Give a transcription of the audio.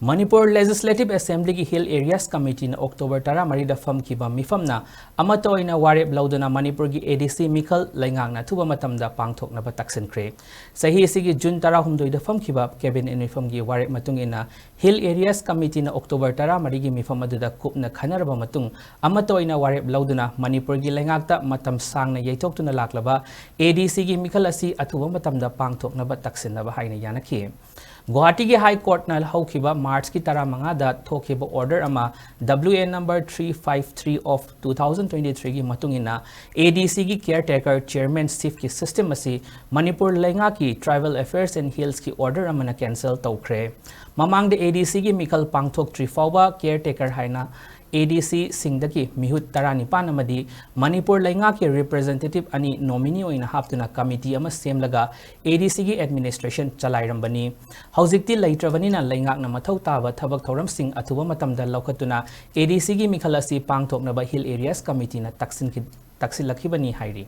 Manipur Legislative Assembly ki Hill Areas Committee na October 13 da famkhiba meefam na amato ina warep lauduna Manipur ki Adc Meekhal Leingak-Ta Athuba Matam-Da Pangthoknaba Taksinkhre. Sahi sigi June 13 da famkhiba cabinet meefam ki warep matung ina Hill Areas Committee na October 13 ki meefam aduda kupna khanaraba matung amato ina warep lauduna Manipur ki Leingak-Ta matam sang na yaithoktuna laklaba Adc ki Meekhal asi Athuba Matam-Da Pangthoknaba Taksinkhre haina yanakhi. Guwahati ki High Court na loukhiba March ki 15 da thokiba order ama WA number 353 of 2023 ki matungina ADC ki caretaker chairman chief ki system asi Manipur Leingak ki Tribal Affairs and Hills ki order ama na cancel tawkhre. Mamang de ADC ki Meekhal Pangthoknaba fawba caretaker haina ADC Singdaki Mihut Taranipan amadi Manipur Leingak ki representative ani nominee oina haptuna committee ama semlaga ADC ki administration chalairambani haujikti leitrabani na Leingak na mathau taba thabak thoram sing Athuba Matam-Da laukhatuna ADC ki Meekhal asi Pangthoknaba Hill Areas Committee na taksinlakhibani hairi.